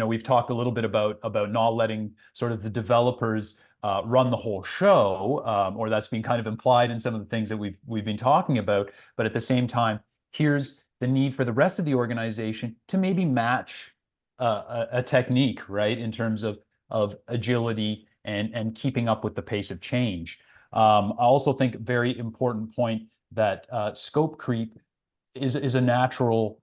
we've talked a little bit about not letting sort of the developers run the whole show, or that's been kind of implied in some of the things that we've been talking about. But at the same time, here's the need for the rest of the organization to maybe match a technique, right, in terms of agility and keeping up with the pace of change. I also think a very important point that scope creep is a natural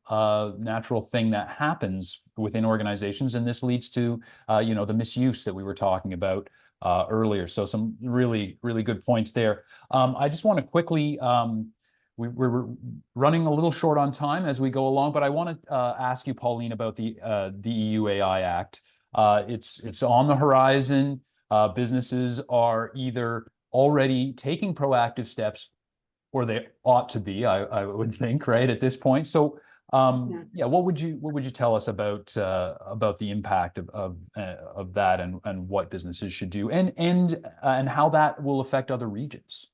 thing that happens within organizations, and this leads to the misuse that we were talking about earlier. So some really good points there. I just want to quickly. We're running a little short on time as we go along, but I want to ask you, Pauline, about the EU AI Act. It's on the horizon. Businesses are either already taking proactive steps, or they ought to be, I would think, right, at this point. So, what would you tell us about the impact of that and what businesses should do, and how that will affect other regions?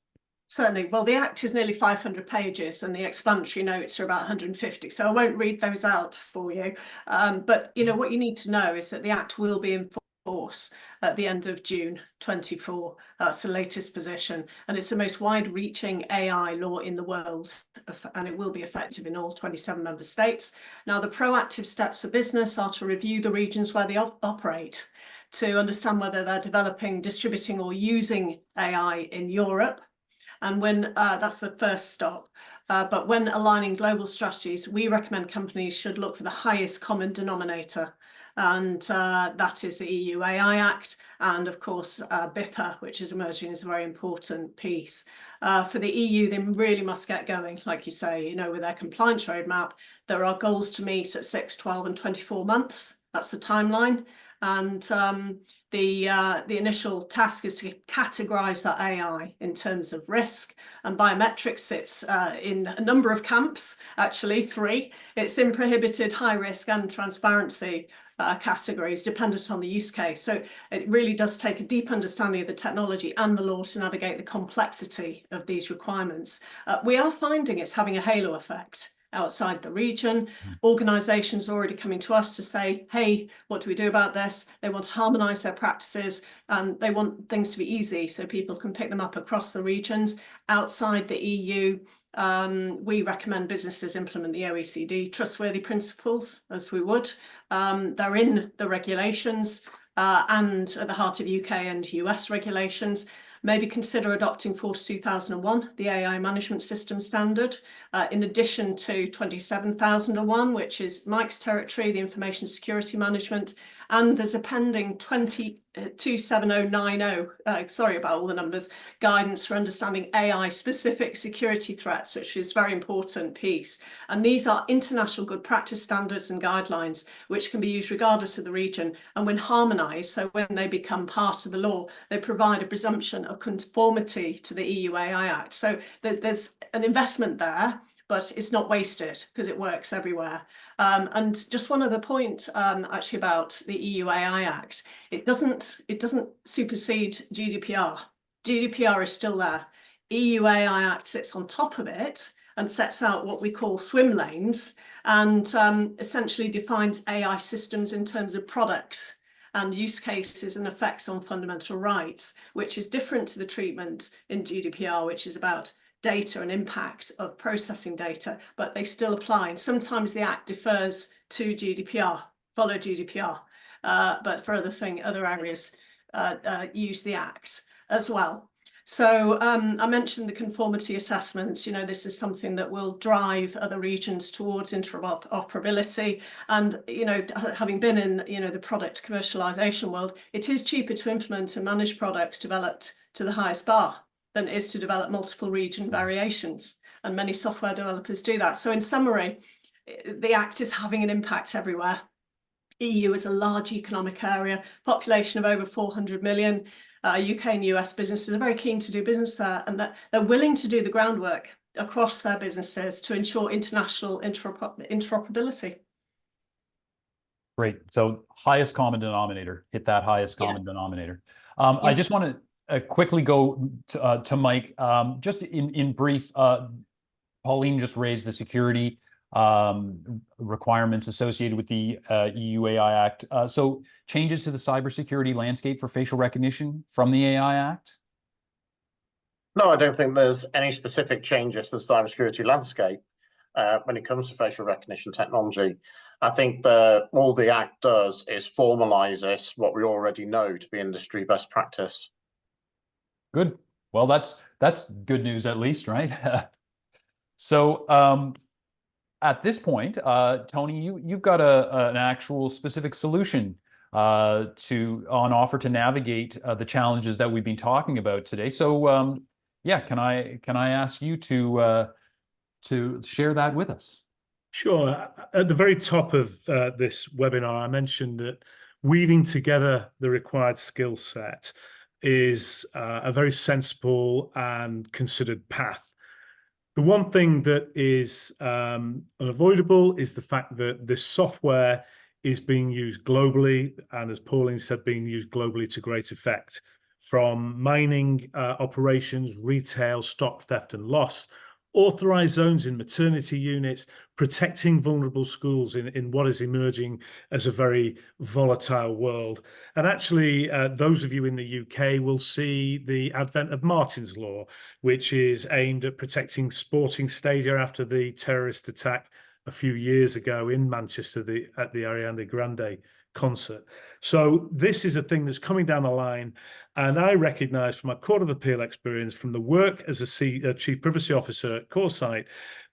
Certainly. Well, the Act is nearly 500 pages and the explanatory notes are about 150. So I won't read those out for you. But what you need to know is that the Act will be in force at the end of June 24. That's the latest position. And it's the most wide-reaching AI law in the world. And it will be effective in all 27 member states. Now, the proactive steps for business are to review the regions where they operate, to understand whether they're developing, distributing, or using AI in Europe. And when that's the first stop. But when aligning global strategies, we recommend companies should look for the highest common denominator and that is the EU AI Act, and of course BIPA, which is emerging as a very important piece. For the EU, they really must get going, like you say, you know, with their compliance roadmap. There are goals to meet at 6, 12 and 24 months. That's the timeline. And the initial task is to categorize that AI in terms of risk, and biometrics sits in a number of camps, actually 3. It's in prohibited, high risk and transparency categories dependent on the use case. So it really does take a deep understanding of the technology and the law to navigate the complexity of these requirements. We are finding it's having a halo effect outside the region. Organisations are already coming to us to say, hey, what do we do about this? They want to harmonise their practices, and they want things to be easy so people can pick them up across the regions. Outside the EU, we recommend businesses implement the OECD trustworthy principles, as we would. They're in the regulations and at the heart of UK and US regulations. Maybe consider adopting 42001, the AI management system standard, in addition to 27001, which is Mike's territory, the information security management, and there's a pending 27090, sorry about all the numbers, guidance for understanding AI-specific security threats, which is a very important piece. And these are international good practice standards and guidelines, which can be used regardless of the region. And when harmonised, so when they become part of the law, they provide a presumption of conformity to the EU AI Act. So there's an investment there, but it's not wasted because it works everywhere. And just one other point, actually, about the EU AI Act. It doesn't supersede GDPR. GDPR is still there. EU AI Act sits on top of it and sets out what we call swim lanes, and essentially defines AI systems in terms of products and use cases and effects on fundamental rights, which is different to the treatment in GDPR, which is about data and impact of processing data, but they still apply. And sometimes the Act defers to GDPR, follow GDPR, but for other areas, use the Act as well. So I mentioned the conformity assessments. You know, this is something that will drive other regions towards interoperability. And, you know, having been in, you know, the product commercialization world, it is cheaper to implement and manage products developed to the highest bar than it is to develop multiple region variations. And many software developers do that. So in summary, the Act is having an impact everywhere. EU is a large economic area, population of over 400 million. UK and US businesses are very keen to do business there, and that they're willing to do the groundwork across their businesses to ensure international interoperability. Great. So highest common denominator, hit that highest common denominator. Yes. I just want to quickly go to Mike. Just in brief, Pauline just raised the security requirements associated with the EU AI Act. So changes to the cybersecurity landscape for facial recognition from the AI Act? No, I don't think there's any specific changes to the cybersecurity landscape when it comes to facial recognition technology. I think all the Act does is formalises what we already know to be industry best practice. Good. Well, that's good news, at least, right? So at this point, Tony, you've got an actual specific solution on offer to navigate the challenges that we've been talking about today. So yeah, can I ask you to share that with us? Sure. At the very top of this webinar, I mentioned that weaving together the required skill set is a very sensible and considered path. The one thing that is unavoidable is the fact that this software is being used globally, and as Pauline said, being used globally to great effect. From mining operations, retail, stock theft and loss, authorized zones in maternity units, protecting vulnerable schools in what is emerging as a very volatile world. And actually, those of you in the UK will see the advent of Martin's Law, which is aimed at protecting sporting stadia after the terrorist attack a few years ago in Manchester at the Ariana Grande concert. So this is a thing that's coming down the line. And I recognize from my Court of Appeal experience, from the work as a Chief Privacy Officer at Corsight,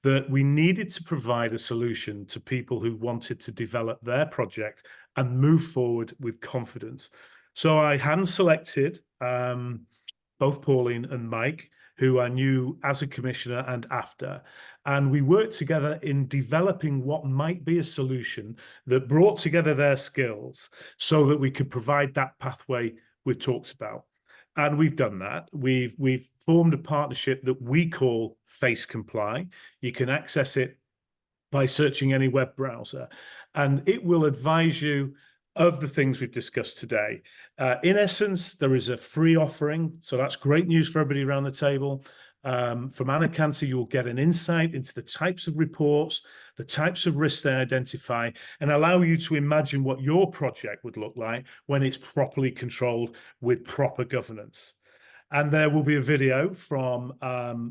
that we needed to provide a solution to people who wanted to develop their project and move forward with confidence. So I hand-selected both Pauline and Mike, who I knew as a commissioner and after. And we worked together in developing what might be a solution that brought together their skills so that we could provide that pathway we've talked about. And we've done that. We've formed a partnership that we call Face Comply. You can access it by searching any web browser, and it will advise you of the things we've discussed today. In essence, there is a free offering, so that's great news for everybody around the table. From Anna Cantor, you'll get an insight into the types of reports, the types of risks they identify, and allow you to imagine what your project would look like when it's properly controlled with proper governance. And there will be a video from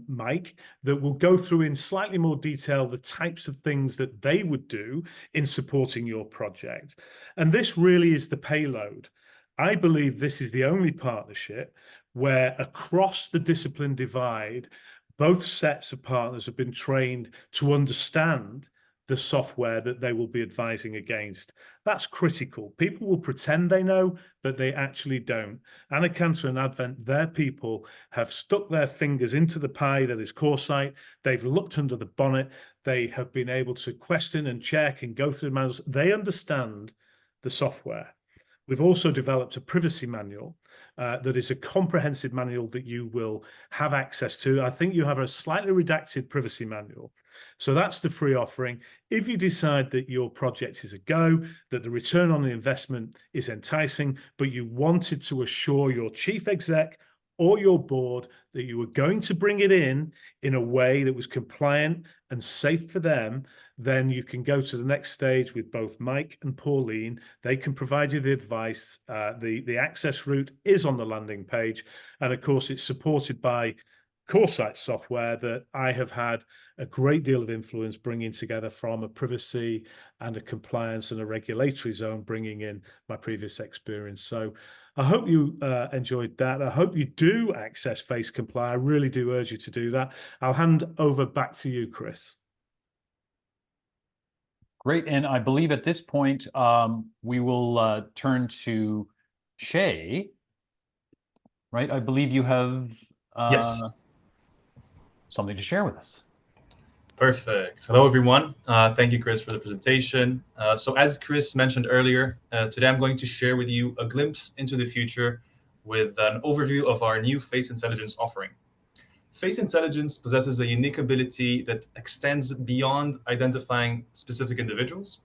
Mike that will go through in slightly more detail the types of things that they would do in supporting your project. And this really is the payload. I believe this is the only partnership where across the discipline divide, both sets of partners have been trained to understand the software that they will be advising against. That's critical. People will pretend they know, but they actually don't. Anna Cantor and Advent, their people have stuck their fingers into the pie that is Corsight. They've looked under the bonnet. They have been able to question and check and go through the manuals. They understand the software. We've also developed a privacy manual that is a comprehensive manual that you will have access to. I think you have a slightly redacted privacy manual. So that's the free offering. If you decide that your project is a go, that the return on the investment is enticing, but you wanted to assure your chief exec or your board that you were going to bring it in a way that was compliant and safe for them, then you can go to the next stage with both Mike and Pauline. They can provide you the advice. The access route is on the landing page. And of course, it's supported by Corsight software that I have had a great deal of influence bringing together from a privacy and a compliance and a regulatory zone, bringing in my previous experience. So I hope you enjoyed that. I hope you do access Face Comply. I really do urge you to do that. I'll hand over back to you, Chris. Great. And I believe at this point, we will turn to Shay, right? I believe you have Yes. something to share with us. Perfect. Hello, everyone. Thank you, Chris, for the presentation. So as Chris mentioned earlier, today I'm going to share with you a glimpse into the future with an overview of our new Face Intelligence offering. Face Intelligence possesses a unique ability that extends beyond identifying specific individuals.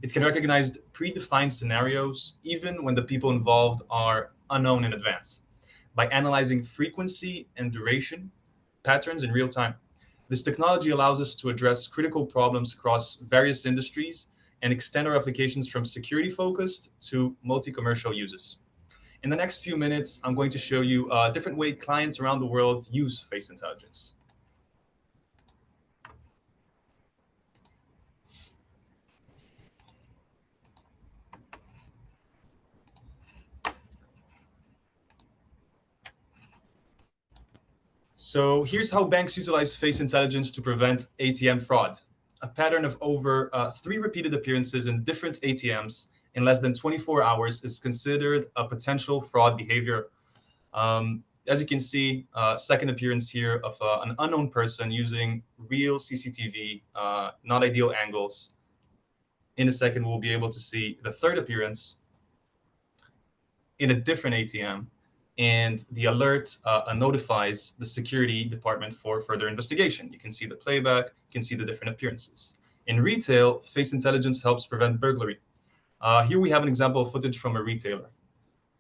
It can recognize predefined scenarios, even when the people involved are unknown in advance, by analyzing frequency and duration patterns in real time. This technology allows us to address critical problems across various industries and extend our applications from security-focused to multi-commercial uses. In the next few minutes, I'm going to show you a different way clients around the world use Face Intelligence. So here's how banks utilize Face Intelligence to prevent ATM fraud. A pattern of over 3 repeated appearances in different ATMs in less than 24 hours is considered a potential fraud behavior. As you can see, second appearance here of an unknown person using real CCTV, not ideal angles. In a second, we'll be able to see the third appearance in a different ATM, and the alert notifies the security department for further investigation. You can see the playback, you can see the different appearances. In retail, Face Intelligence helps prevent burglary. Here we have an example of footage from a retailer.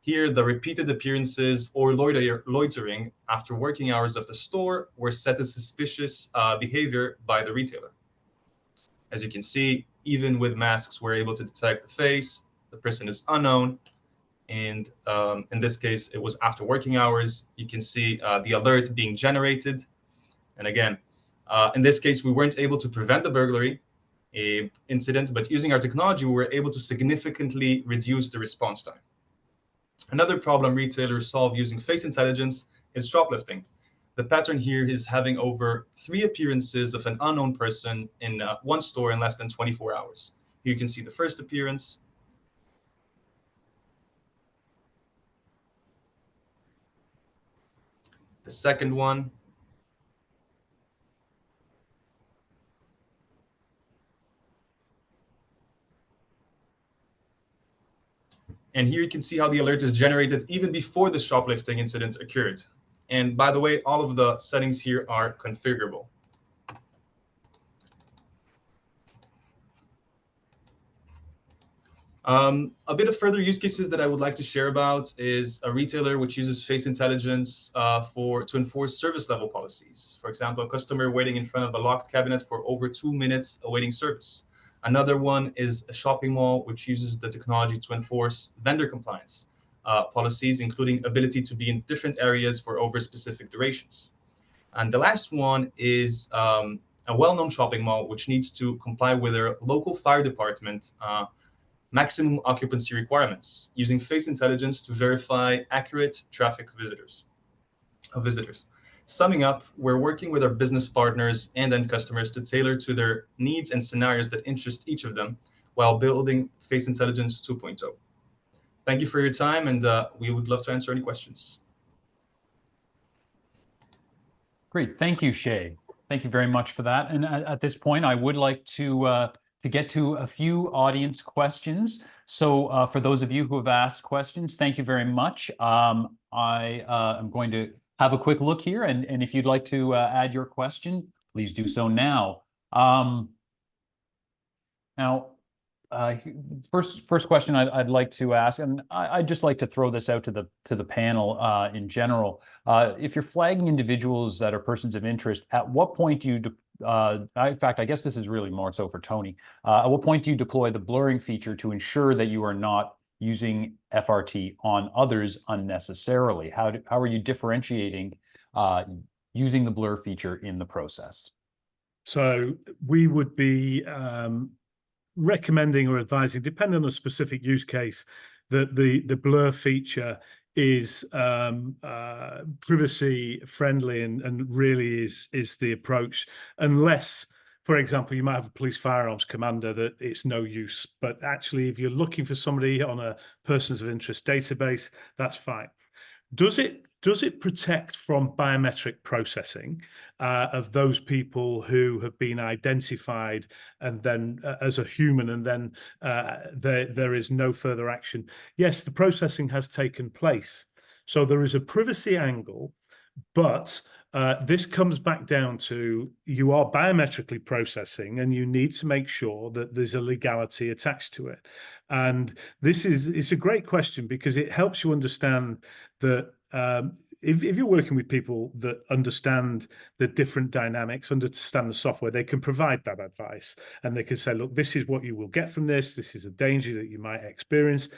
Here, the repeated appearances or loitering after working hours of the store were set as suspicious behavior by the retailer. As you can see, even with masks, we're able to detect the face. The person is unknown. And in this case, it was after working hours. You can see the alert being generated. And again, in this case, we weren't able to prevent the burglary, incident, but using our technology, we were able to significantly reduce the response time. Another problem retailers solve using face intelligence is shoplifting. The pattern here is having over 3 appearances of an unknown person in one store in less than 24 hours. Here you can see the first appearance. The second one. And here you can see how the alert is generated even before the shoplifting incident occurred. And by the way, all of the settings here are configurable. A bit of further use cases that I would like to share about is a retailer which uses face intelligence to enforce service level policies. For example, a customer waiting in front of a locked cabinet for over 2 minutes awaiting service. Another one is a shopping mall which uses the technology to enforce vendor compliance policies, including ability to be in different areas for over specific durations. And the last one is a well-known shopping mall which needs to comply with their local fire department maximum occupancy requirements, using face intelligence to verify accurate traffic of visitors. Summing up, we're working with our business partners and end customers to tailor to their needs and scenarios that interest each of them while building Face Intelligence 2.0. Thank you for your time, and we would love to answer any questions. Great. Thank you, Shay. Thank you very much for that. And at this point, I would like to get to a few audience questions. So for those of you who have asked questions, thank you very much. I am going to have a quick look here, and if you'd like to add your question, please do so now. First question I'd like to ask, and I'd just like to throw this out to the panel in general. If you're flagging individuals that are persons of interest, at what point do you in fact, I guess this is really more so for Tony. At what point do you deploy the blurring feature to ensure that you are not using FRT on others unnecessarily? How are you differentiating using the blur feature in the process? So we would be recommending or advising, depending on a specific use case, that the blur feature is privacy friendly and really is the approach, unless, for example, you might have a police firearms commander that it's no use. But actually, if you're looking for somebody on a persons of interest database, that's fine. Does it protect from biometric processing of those people who have been identified and then as a human, and then there is no further action? Yes, the processing has taken place. So there is a privacy angle, but this comes back down to you are biometrically processing and you need to make sure that there's a legality attached to it. And it's a great question because it helps you understand that if you're working with people that understand the different dynamics, understand the software, they can provide that advice and they can say, look, this is what you will get from this. This is a danger that you might experience.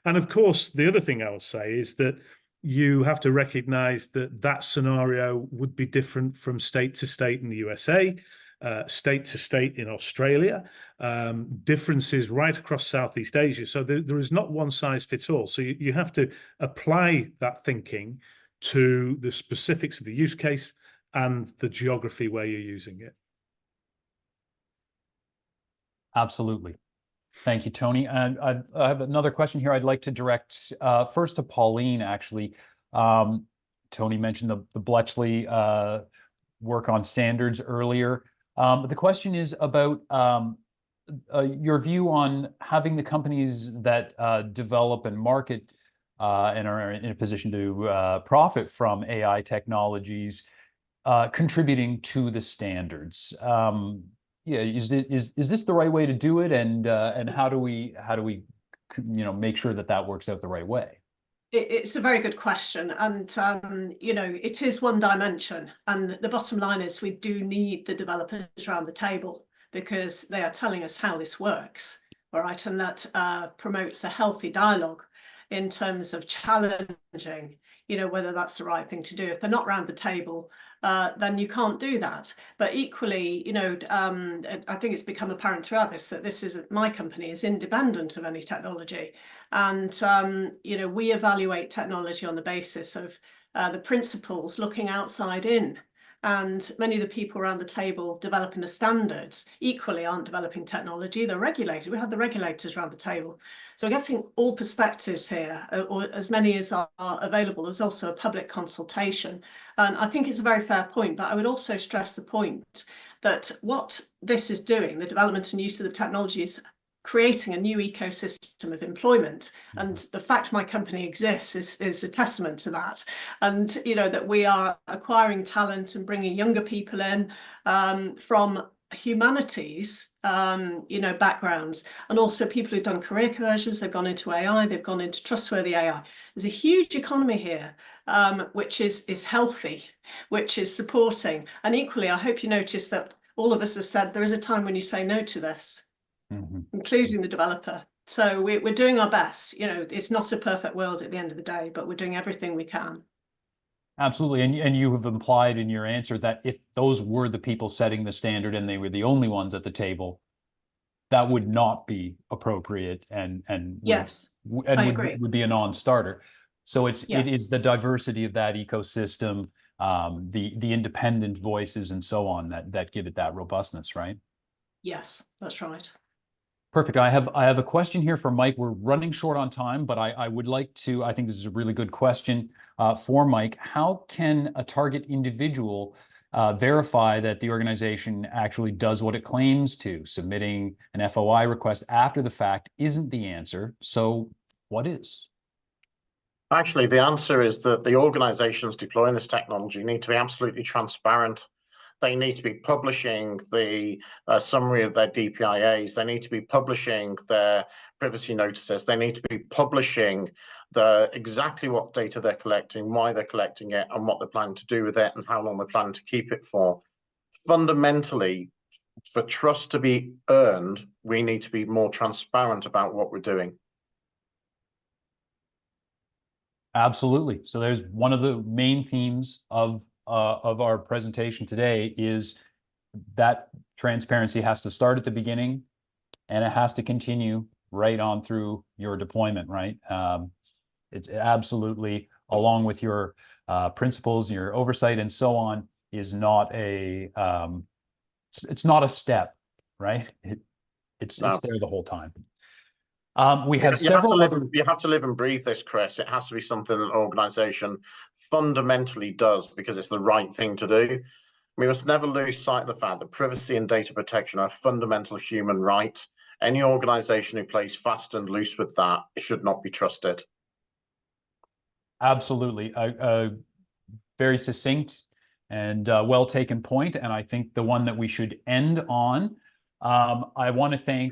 And of course, the other thing I would say is that you have to recognize that that scenario would be different from state to state in the USA, state to state in Australia, differences right across Southeast Asia. So there is not one size fits all. So you have to apply that thinking to the specifics of the use case and the geography where you're using it. Absolutely. Thank you, Tony. And I have another question here I'd like to direct first to Pauline, actually. Tony mentioned the Bletchley work on standards earlier. But the question is about your view on having the companies that develop and market and are in a position to profit from AI technologies contributing to the standards. Yeah, is this the right way to do it, and how do we make sure that works out the right way? It's a very good question, and it is one dimension, and the bottom line is we do need the developers around the table because they are telling us how this works, all right, and that promotes a healthy dialogue in terms of challenging, whether that's the right thing to do. If they're not around the table, then you can't do that. But equally, you know, I think it's become apparent throughout this that my company is independent of any technology. And, you know, we evaluate technology on the basis of the principles looking outside in. And many of the people around the table developing the standards equally aren't developing technology, they're regulated. We have the regulators around the table. So we're getting all perspectives here, or as many as are available. There's also a public consultation. And I think it's a very fair point, but I would also stress the point that what this is doing, the development and use of the technology, is creating a new ecosystem of employment. And the fact my company exists is a testament to that. And, you know, that we are acquiring talent and bringing younger people in from humanities, you know, backgrounds, and also people who've done career conversions, they've gone into AI, they've gone into trustworthy AI. There's a huge economy here, which is healthy, which is supporting. And equally, I hope you notice that all of us have said there is a time when you say no to this. Including the developer. So we're doing our best. You know, it's not a perfect world at the end of the day, but we're doing everything we can. Absolutely. And you have implied in your answer that if those were the people setting the standard and they were the only ones at the table, that would not be appropriate and yes, and I agree. would be a non-starter. So it is the diversity of that ecosystem, the independent voices and so on that give it that robustness, right? Yes, that's right. Perfect. I have a question here for Mike. We're running short on time, but I would like to, I think this is a really good question for Mike. How can a target individual verify that the organization actually does what it claims to? Submitting an FOI request after the fact isn't the answer. So what is? Actually, the answer is that the organizations deploying this technology need to be absolutely transparent. They need to be publishing the summary of their DPIAs. They need to be publishing their privacy notices. They need to be publishing exactly what data they're collecting, why they're collecting it, and what they're planning to do with it, and how long they're planning to keep it for. Fundamentally, for trust to be earned, we need to be more transparent about what we're doing. Absolutely. So there's one of the main themes of our presentation today is that transparency has to start at the beginning and it has to continue right on through your deployment, right? It's absolutely, along with your principles, your oversight and so on, is not it's not a step, right? It's there the whole time. We have several you have to live and breathe this, Chris. It has to be something that an organization fundamentally does because it's the right thing to do. We must never lose sight of the fact that privacy and data protection are a fundamental human right. Any organization who plays fast and loose with that should not be trusted. Absolutely. A very succinct and well taken point, and I think the one that we should end on. I want to thank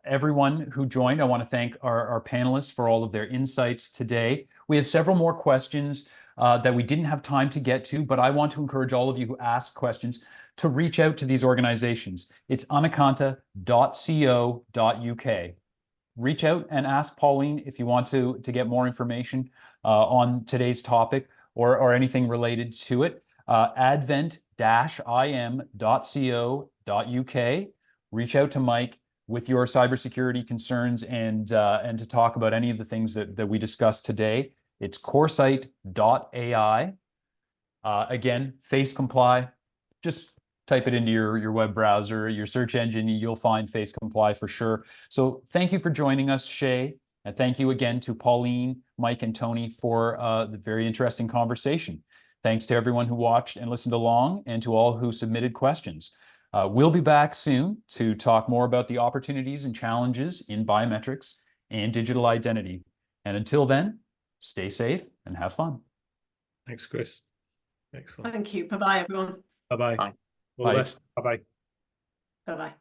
everyone who joined. I want to thank our panelists for all of their insights today. We have several more questions that we didn't have time to get to, but I want to encourage all of you who ask questions to reach out to these organizations. It's anacanta.co.uk. Reach out and ask Pauline if you want to get more information on today's topic or anything related to it. advent-im.co.uk. Reach out to Mike with your cybersecurity concerns and to talk about any of the things that we discussed today. It's Corsight.ai. Again, face comply. Just type it into your web browser, your search engine, you'll find face comply for sure. So thank you for joining us, Shay. And thank you again to Pauline, Mike, and Tony for the very interesting conversation. Thanks to everyone who watched and listened along and to all who submitted questions. We'll be back soon to talk more about the opportunities and challenges in biometrics and digital identity. And until then, stay safe and have fun. Thanks, Chris. Excellent. Thank you. Bye-bye, everyone. Bye-bye. Bye. All the best. Bye-bye. Bye-bye.